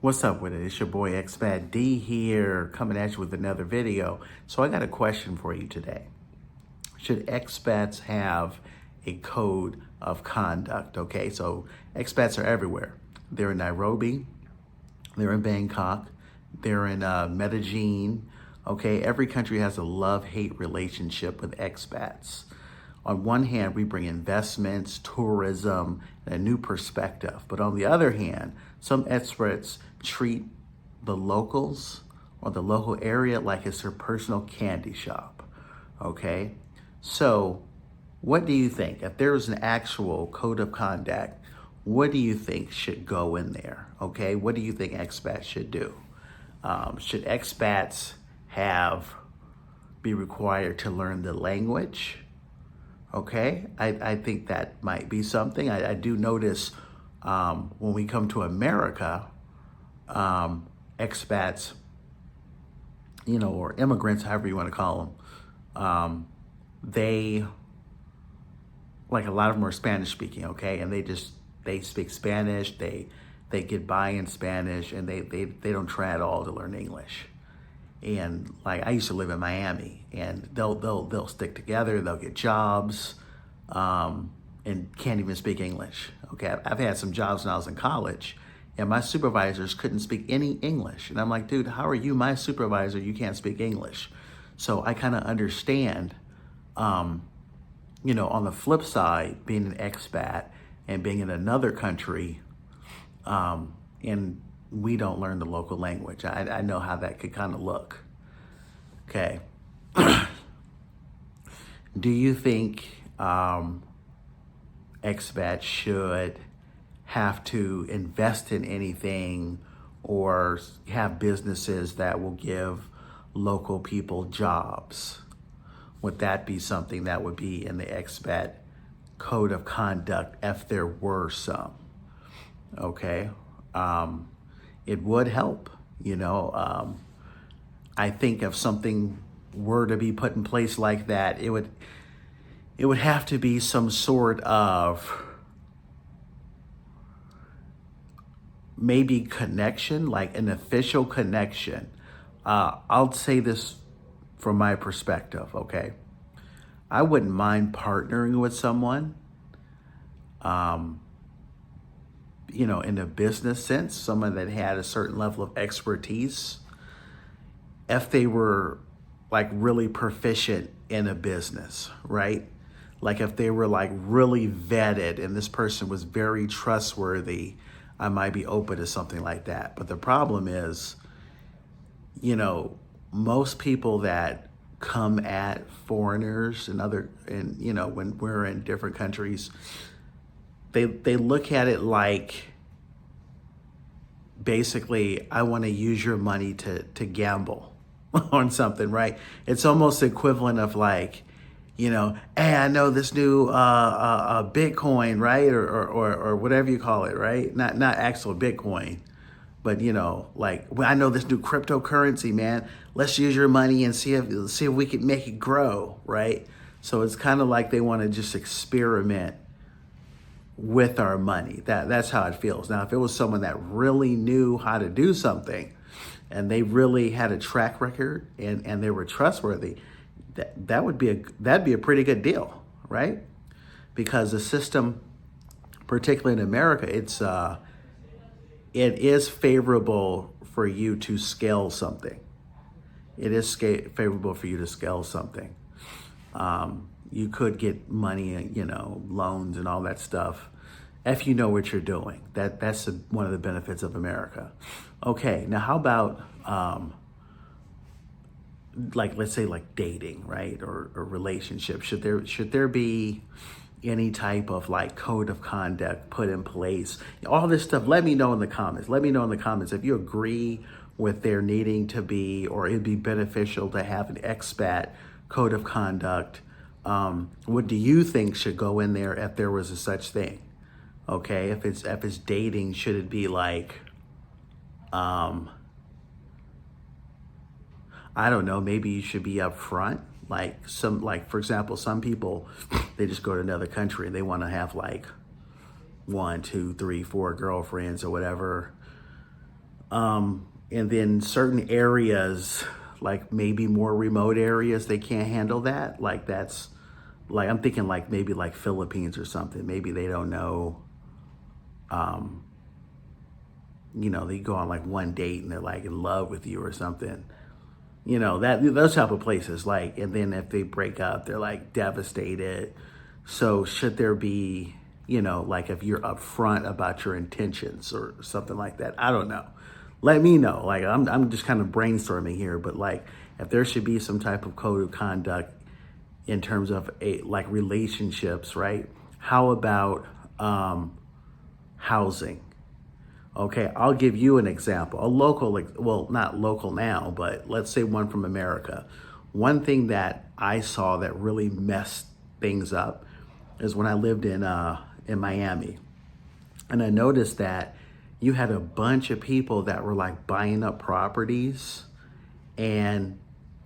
What's up with it? It's your boy Expat D here, coming at you with another video. So I got a question for you today. Should expats have a code of conduct? Okay, so expats are everywhere. They're in Nairobi, they're in Bangkok, they're in Medellin. Okay, every country has a love-hate relationship with expats. On one hand, we bring investments, tourism, and a new perspective. But on the other hand, some experts treat the locals or the local area like it's their personal candy shop. Okay? So, what do you think? If there was an actual code of conduct, what do you think should go in there? Okay? What do you think expats should do? Should expats be required to learn the language? Okay, I think that might be something. I do notice when we come to America, expats, or immigrants, however you want to call them, they, like a lot of them are Spanish speaking, okay? And they speak Spanish, they get by in Spanish, and they don't try at all to learn English. And like I used to live in Miami, and they'll stick together, they'll get jobs, and can't even speak English. Okay, I've had some jobs when I was in college, and my supervisors couldn't speak any English, and I'm like, dude, how are you my supervisor? You can't speak English. So I kind of understand, on the flip side, being an expat and being in another country, and we don't learn the local language. I know how that could kind of look. Okay. Do you think expats should have to invest in anything or have businesses that will give local people jobs? Would that be something that would be in the expat code of conduct if there were some? Okay. It would help, I think if something were to be put in place like that, it would have to be some sort of maybe connection, like an official connection. I'll say this from my perspective, okay? I wouldn't mind partnering with someone, in a business sense, someone that had a certain level of expertise, if they were like really proficient in a business, right? Like if they were like really vetted and this person was very trustworthy, I might be open to something like that. But the problem is, most people that come at foreigners and when we're in different countries, they look at it like, basically, I want to use your money to gamble on something, right? It's almost equivalent of like, hey, I know this new Bitcoin, right? Or whatever you call it, right? Not actual Bitcoin, but like, well, I know this new cryptocurrency, man. Let's use your money and see if we can make it grow, right? So it's kind of like they want to just experiment with our money. That's how it feels. Now, if it was someone that really knew how to do something and they really had a track record and they were trustworthy, that'd be a pretty good deal, right? Because the system, particularly in America, it is favorable for you to scale something. It is favorable for you to scale something. You could get money, loans and all that stuff if you know what you're doing. That's one of the benefits of America. Okay, now how about like, let's say like dating, right? Or relationship. Should there be any type of like code of conduct put in place? All this stuff, let me know in the comments. Let me know in the comments if you agree with there needing to be, or it'd be beneficial to have an expat code of conduct. What do you think should go in there if there was a such thing? Okay, if it's dating, should it be like, I don't know, maybe you should be upfront. Like for example, some people, they just go to another country and they want to have like 1, 2, 3, 4 girlfriends or whatever. And then certain areas, like maybe more remote areas, they can't handle that. Like that's like, I'm thinking like maybe like Philippines or something. Maybe they don't know, they go on like one date and they're like in love with you or something. That those type of places, like, and then if they break up, they're like devastated. So should there be, like if you're upfront about your intentions or something like that? I don't know. Let me know. Like I'm just kind of brainstorming here, but like if there should be some type of code of conduct in terms of like relationships, right? How about housing? Okay, I'll give you an example. A local, well, not local now, but let's say one from America. One thing that I saw that really messed things up is when I lived in Miami, and I noticed that you had a bunch of people that were like buying up properties, and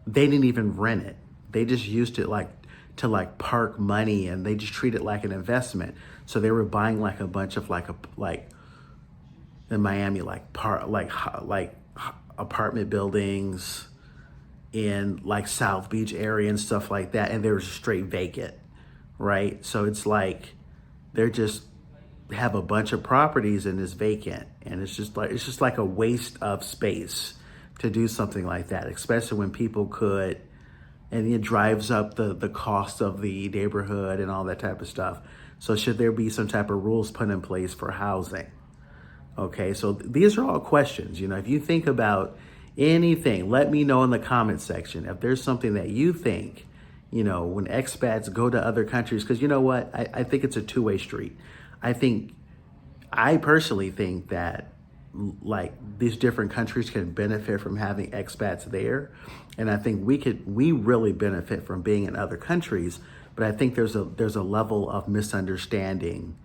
they didn't even rent it. They just used it like to like park money, and they just treat it like an investment. So they were buying like a bunch of like in Miami, like apartment buildings in like South Beach area and stuff like that, and they were straight vacant, right? So it's like they're just have a bunch of properties and it's vacant, and it's just like a waste of space to do something like that, especially when people could, and it drives up the cost of the neighborhood and all that type of stuff. So should there be some type of rules put in place for housing? Okay, so these are all questions. If you think about anything, let me know in the comment section. If there's something that you think, when expats go to other countries, because you know what? I think it's a two-way street. I personally think that like these different countries can benefit from having expats there. And I think we really benefit from being in other countries, but I think there's a level of misunderstanding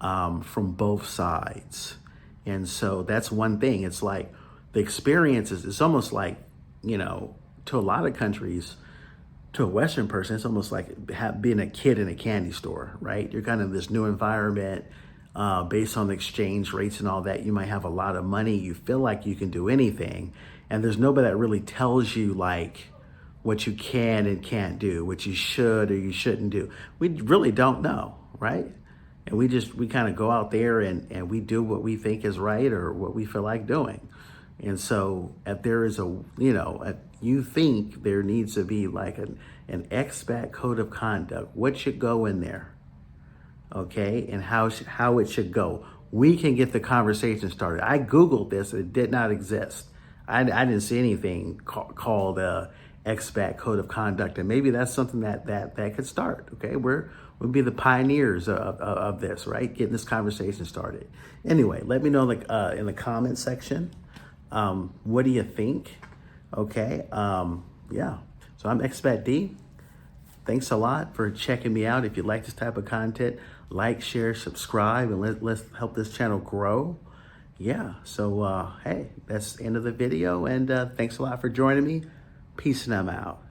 from both sides. And so that's one thing. It's like the experiences, it's almost like, to a lot of countries, to a Western person, it's almost like being a kid in a candy store, right? You're kind of in this new environment based on the exchange rates and all that. You might have a lot of money. You feel like you can do anything. And there's nobody that really tells you like what you can and can't do, what you should or you shouldn't do. We really don't know, right? And we kind of go out there and we do what we think is right or what we feel like doing. And so if there is if you think there needs to be like an expat code of conduct, what should go in there? Okay, and how it should go. We can get the conversation started. I Googled this, it did not exist. I didn't see anything called expat code of conduct, and maybe that's something that could start. Okay, we'll be the pioneers of this, right? Getting this conversation started. Anyway, let me know in the comment section. What do you think? Okay, yeah. So I'm Expat D. Thanks a lot for checking me out. If you like this type of content, like, share, subscribe, and let's help this channel grow. Yeah, so hey, that's the end of the video, and thanks a lot for joining me. Peace, and I'm out.